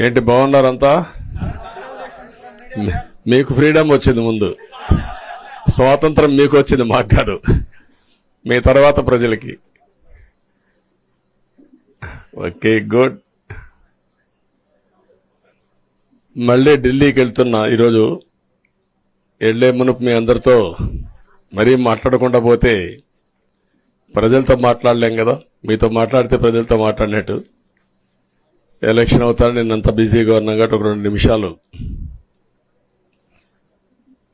ఏంటి బాగున్నారంతా? మీకు ఫ్రీడమ్ వచ్చింది, ముందు స్వాతంత్రం మీకు వచ్చింది, మాకు కాదు. మీ తర్వాత ప్రజలకి. Okay, good. మళ్ళీ ఢిల్లీకి వెళ్తున్నా ఈరోజు. వెళ్లే మునుపు మీ అందరితో మరీ మాట్లాడకుండా పోతే ప్రజలతో మాట్లాడలేం కదా. మీతో మాట్లాడితే ప్రజలతో మాట్లాడినట్టు. ఎలక్షన్ అవుతాను, నేనంత బిజీగా ఉన్నా కాబట్టి ఒక 2 నిమిషాలు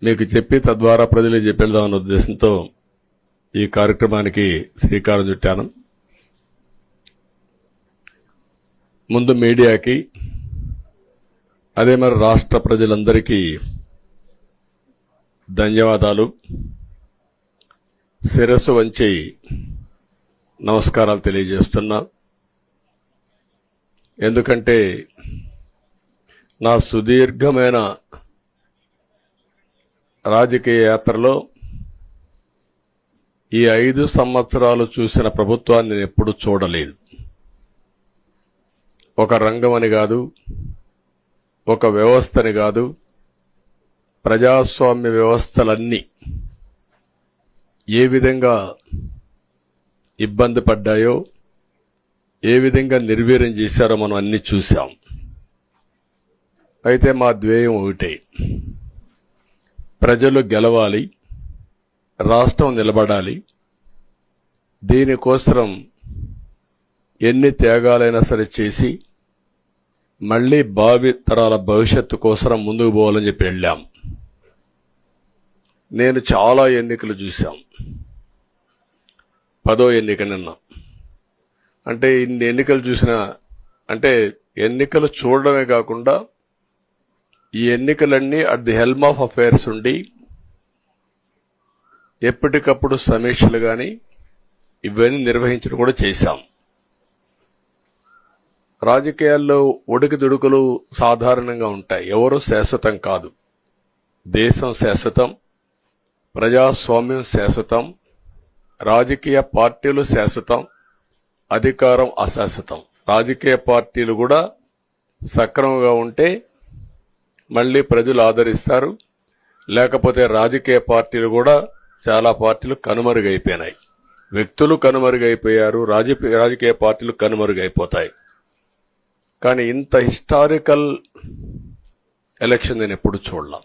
మీకు చెప్పి తద్వారా ప్రజలకు చెప్పేద్దామన్న ఉద్దేశంతో ఈ కార్యక్రమానికి శ్రీకారం చుట్టాను. ముందు మీడియాకి, అదే మరి రాష్ట్ర ప్రజలందరికీ ధన్యవాదాలు. శిరస్సు వంచి నమస్కారాలు తెలియజేస్తున్నా. ఎందుకంటే నా సుదీర్ఘమైన రాజకీయ యాత్రలో ఈ 5 సంవత్సరాలు చూసిన ప్రభుత్వాన్ని నేను ఎప్పుడూ చూడలేదు. ఒక రంగం అని కాదు, ఒక వ్యవస్థని కాదు, ప్రజాస్వామ్య వ్యవస్థలన్నీ ఏ విధంగా ఇబ్బంది పడ్డాయో, ఏ విధంగా నిర్వీర్యం చేశారో మనం అన్ని చూశాం. అయితే మా ధ్యేయం ఒకటే, ప్రజలు గెలవాలి, రాష్ట్రం నిలబడాలి. దీనికోసం ఎన్ని త్యాగాలైనా సరే చేసి మళ్లీ భావి తరాల భవిష్యత్తు కోసం ముందుకు పోవాలని చెప్పి వెళ్ళాం. నేను చాలా ఎన్నికలు చూశాం. 10వ ఎన్నిక నిన్న. అంటే ఇన్ని ఎన్నికలు చూసినా, అంటే ఎన్నికలు చూడడమే కాకుండా ఈ ఎన్నికలన్నీ at the helm of affairs ఉండి ఎప్పటికప్పుడు సమీక్షలు గాని ఇవన్నీ నిర్వహించడం కూడా చేశాం. రాజకీయాల్లో ఒడికిదుడుకులు సాధారణంగా ఉంటాయి. ఎవరు శాశ్వతం కాదు. దేశం శాశ్వతం, ప్రజాస్వామ్యం శాశ్వతం, రాజకీయ పార్టీలు శాశ్వతం, అధికారం అశాశ్వతం. రాజకీయ పార్టీలు కూడా సక్రమంగా ఉంటే మళ్లీ ప్రజలు ఆదరిస్తారు. లేకపోతే రాజకీయ పార్టీలు కూడా, చాలా పార్టీలు కనుమరుగైపోయినాయి. వ్యక్తులు కనుమరుగైపోయారు, రాజకీయ పార్టీలు కనుమరుగైపోతాయి. కానీ ఇంత హిస్టారికల్ ఎలక్షన్ నేను ఎప్పుడు చూడలా.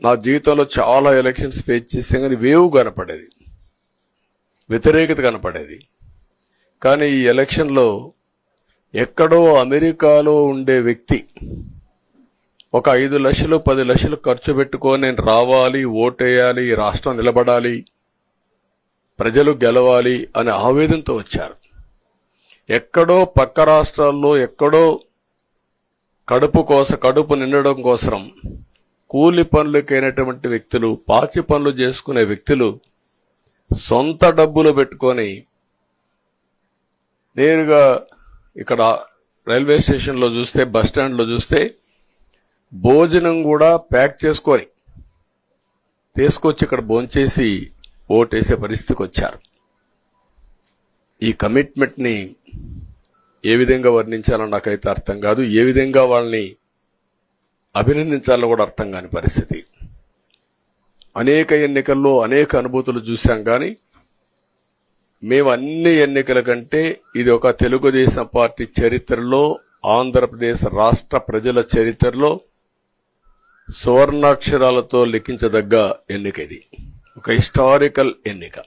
నా జీవితంలో చాలా ఎలక్షన్స్ ఫేస్ చేసే కానీ వేవ్ కనపడేది, వ్యతిరేకత కనపడేది. కానీ ఈ ఎలక్షన్లో ఎక్కడో అమెరికాలో ఉండే వ్యక్తి ఒక 5 లక్షలు 10 లక్షలు ఖర్చు పెట్టుకొని నేను రావాలి, ఓటేయాలి, ఈ రాష్ట్రం నిలబడాలి, ప్రజలు గెలవాలి అనే ఆవేదనతో వచ్చారు. ఎక్కడో పక్క రాష్ట్రాల్లో ఎక్కడో కడుపు నిండడం కోసం కూలి పనులకైనటువంటి వ్యక్తులు, పాచి పనులు చేసుకునే వ్యక్తులు సొంత డబ్బులు పెట్టుకొని నేరుగా ఇక్కడ రైల్వే స్టేషన్లో చూస్తే, బస్టాండ్లో చూస్తే భోజనం కూడా ప్యాక్ చేసుకొని తీసుకొచ్చి ఇక్కడ భోంచేసి ఓటేసే పరిస్థితికి వచ్చారు. ఈ కమిట్మెంట్ ని ఏ విధంగా వర్ణించాలో నాకైతే అర్థం కాదు. ఏ విధంగా వాళ్ళని అభినందించాలో కూడా అర్థం కాని పరిస్థితి. అనేక ఎన్నికల్లో అనేక అనుభూతులు చూశాం. కానీ మేము అన్ని ఎన్నికల కంటే ఇది ఒక తెలుగుదేశం పార్టీ చరిత్రలో, ఆంధ్రప్రదేశ్ రాష్ట్ర ప్రజల చరిత్రలో సువర్ణాక్షరాలతో లిఖించదగ్గ ఎన్నిక. ఇది ఒక హిస్టారికల్ ఎన్నిక.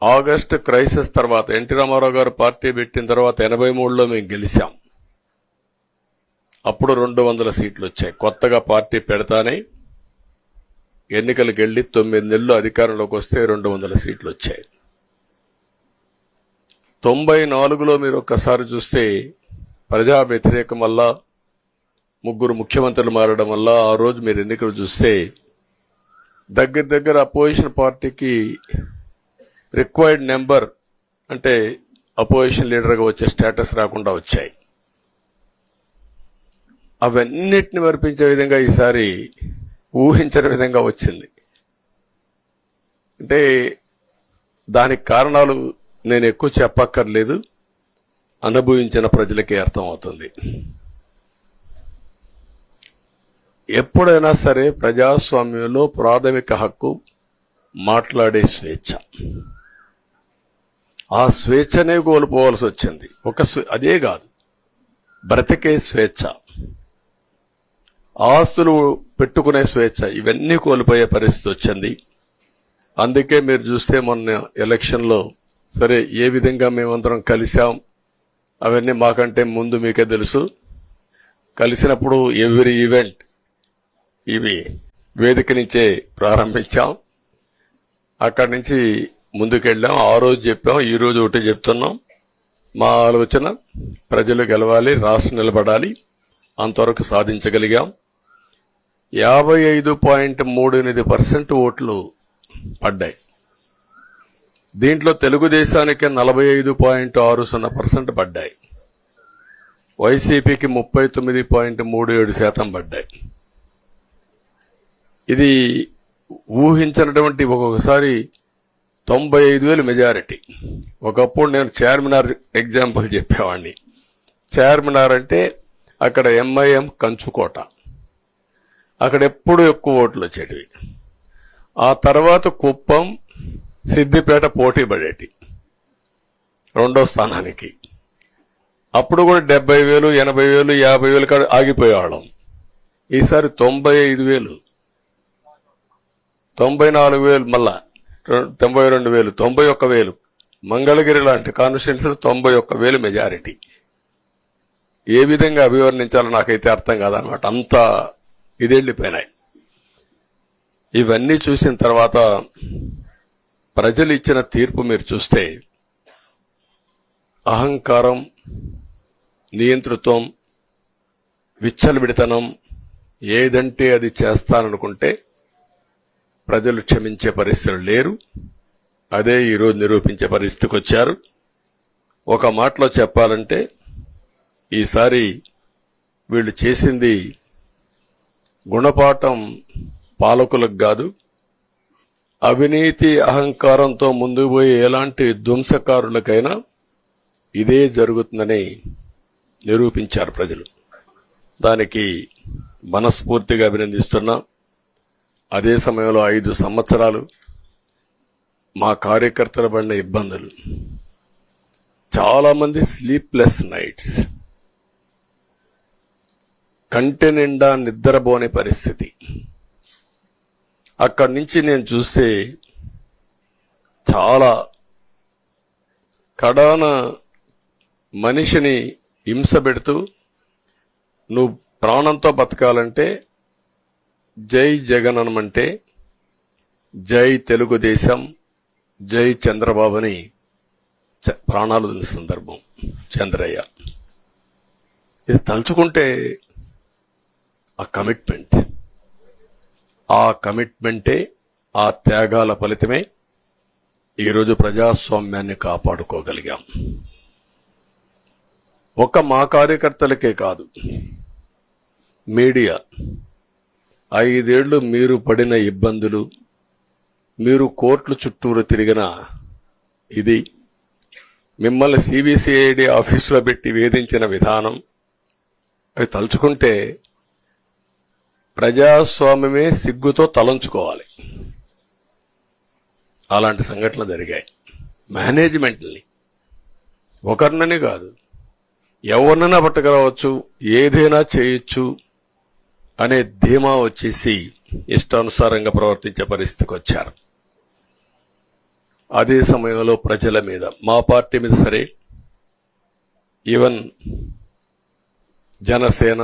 ఆగస్టు క్రైసిస్ తర్వాత, ఎన్టీ రామారావు గారు పార్టీ పెట్టిన తర్వాత 83లో మేము గెలిచాం. అప్పుడు 200 సీట్లు వచ్చాయి. కొత్తగా పార్టీ పెడతానే ఎన్నికలకు వెళ్లి 9 నెలలు అధికారంలోకి వస్తే 200 సీట్లు వచ్చాయి. 94లో మీరు ఒక్కసారి చూస్తే ప్రజా వ్యతిరేకం వల్ల 3 ముఖ్యమంత్రులు మారడం వల్ల ఆ రోజు మీరు ఎన్నికలు చూస్తే దగ్గర అపోజిషన్ పార్టీకి రిక్వైర్డ్ నెంబర్, అంటే అపోజిషన్ లీడర్గా వచ్చే స్టేటస్ రాకుండా వచ్చాయి. అవన్నిటిని వర్పించే విధంగా ఈసారి ఊహించని విధంగా వచ్చింది. అంటే దానికి కారణాలు నేను ఎక్కువ చెప్పక్కర్లేదు. అనుభవించిన ప్రజలకే అర్థమవుతుంది. ఎప్పుడైనా సరే ప్రజాస్వామ్యంలో ప్రాథమిక హక్కు మాట్లాడే స్వేచ్ఛ. ఆ స్వేచ్ఛనే కోల్పోవాల్సి వచ్చింది. అదే కాదు, బ్రతికే స్వేచ్ఛ, ఆస్తులు పెట్టుకునే స్వేచ్ఛ, ఇవన్నీ కోల్పోయే పరిస్థితి వచ్చింది. అందుకే మీరు చూస్తే మొన్న ఎలక్షన్లో సరే ఏ విధంగా మేమందరం కలిసాం అవన్నీ మాకంటే ముందు మీకే తెలుసు. కలిసినప్పుడు ఎవ్రీ ఈవెంట్ ఇవి వేదిక నుంచే ప్రారంభించాం. అక్కడి నుంచి ముందుకెళ్ళాం. ఆ రోజు చెప్పాం, ఈ రోజు ఒకటి చెప్తున్నాం. మా ఆలోచన ప్రజలు గెలవాలి, రాష్ట్రం నిలబడాలి. అంతవరకు సాధించగలిగాం. 55.38% ఓట్లు పడ్డాయి. దీంట్లో తెలుగుదేశానికి 45.60% పడ్డాయి. వైసీపీకి 39.37% పడ్డాయి. ఇది ఊహించినటువంటి ఒక్కొక్కసారి 95,000 మెజారిటీ. ఒకప్పుడు నేను చార్మినార్ ఎగ్జాంపుల్ చెప్పేవాడిని. చార్మినార్ అంటే అక్కడ ఎంఐఎం కంచుకోట, అక్కడ ఎప్పుడు ఎక్కువ ఓట్లు వచ్చేటివి. ఆ తర్వాత కుప్పం, సిద్దిపేట పోటీ పడేటి రెండో స్థానానికి. అప్పుడు కూడా 70,000, 80,000, 50,000 కాడ ఆగిపోయేవాళ్ళం. ఈసారి 95,000, 94,000, మళ్ళా 92,000, 91,000. మంగళగిరి లాంటి కాన్స్టిట్యున్సీ 91,000 మెజారిటీ. ఏ విధంగా అభివర్ణించాలో నాకైతే అర్థం కాదనమాట. అంత ఇదెళ్లిపోయినాయి. ఇవన్నీ చూసిన తర్వాత ప్రజలు ఇచ్చిన తీర్పు మీరు చూస్తే అహంకారం, నియంతృత్వం, విచ్చలవిడితనం, ఏదంటే అది చేస్తాననుకుంటే ప్రజలు క్షమించే పరిస్థితులు లేరు. అదే ఈరోజు నిరూపించే పరిస్థితికి వచ్చారు. ఒక మాటలో చెప్పాలంటే ఈసారి వీళ్ళు చేసింది గుణపాఠం పాలకులకు కాదు, అవినీతి అహంకారంతో ముందుకు పోయే ఎలాంటి ధ్వంసకారులకైనా ఇదే జరుగుతుందని నిరూపించారు ప్రజలు. దానికి మనస్ఫూర్తిగా అభినందిస్తున్నా. అదే సమయంలో 5 సంవత్సరాలు మా కార్యకర్తలు పడిన ఇబ్బందులు, చాలా మంది స్లీప్లెస్ నైట్స్, కంటి నిండా నిద్రపోని పరిస్థితి. అక్కడి నుంచి నేను చూస్తే చాలా కడాన మనిషిని హింస పెడుతూ, నువ్వు ప్రాణంతో బతకాలంటే జై జగన్ అనమంటే జై తెలుగుదేశం, జై చంద్రబాబుని ప్రాణాలు వదిలిన సందర్భం చంద్రయ్య. ఇది తలుచుకుంటే ఆ కమిట్మెంటే, ఆ త్యాగాల ఫలితమే ఈరోజు ప్రజాస్వామ్యాన్ని కాపాడుకోగలిగాం. మా కార్యకర్తలకే కాదు, మీడియా 5 ఏళ్లు మీరు పడిన ఇబ్బందులు, మీరు కోర్టుల చుట్టూరు తిరిగిన ఇది, మిమ్మల్ని సిబిసిఐడి ఆఫీసులో పెట్టి వేధించిన విధానం, అవి తలుచుకుంటే ప్రజాస్వామ్యమే సిగ్గుతో తలంచుకోవాలి. అలాంటి సంఘటనలు జరిగాయి. మేనేజ్మెంట్ని ఒకరినని కాదు, ఎవరినైనా పట్టుకురావచ్చు, ఏదైనా చేయొచ్చు అనే ధీమా వచ్చేసి ఇష్టానుసారంగా ప్రవర్తించే పరిస్థితికి వచ్చారు. అదే సమయంలో ప్రజల మీద, మా పార్టీ మీద సరే, ఈవెన్ జనసేన,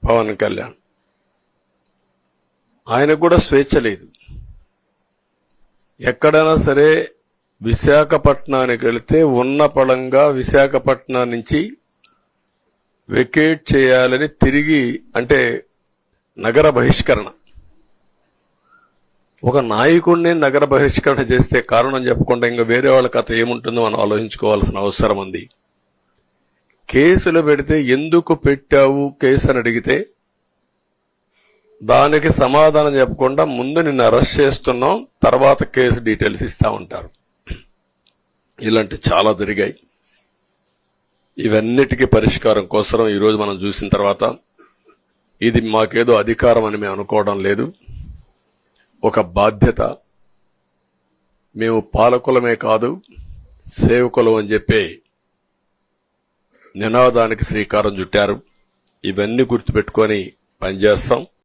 పవన్ కళ్యాణ్, ఆయనకు కూడా స్వేచ్ఛ లేదు. ఎక్కడైనా సరే విశాఖపట్నానికి వెళితే ఉన్న పళంగా విశాఖపట్నం నుంచి వెకేట్ చేయాలని తిరిగి, అంటే నగర బహిష్కరణ. ఒక నాయకుడిని నగర బహిష్కరణ చేస్తే కారణం చెప్పకుండా ఇంకా వేరే వాళ్ళ కథ ఏముంటుందో మనం ఆలోచించుకోవాల్సిన అవసరం ఉంది. కేసులు పెడితే ఎందుకు పెట్టావు కేసు అని అడిగితే దానికి సమాధానం చెప్పకుండా ముందు నిన్ను అరెస్ట్ చేస్తున్నాం, తర్వాత కేసు డీటెయిల్స్ ఇస్తా ఉంటారు. ఇలాంటి చాలా జరిగాయి. ఇవన్నిటికీ పరిష్కారం కోసం ఈరోజు మనం చూసిన తర్వాత ఇది మాకేదో అధికారం అని మేము అనుకోవడం లేదు, ఒక బాధ్యత. మేము పాలకులమే కాదు సేవకులం అని చెప్పి నినాదానికి శ్రీకారం చుట్టారు. ఇవన్నీ గుర్తుపెట్టుకొని పనిచేస్తాం.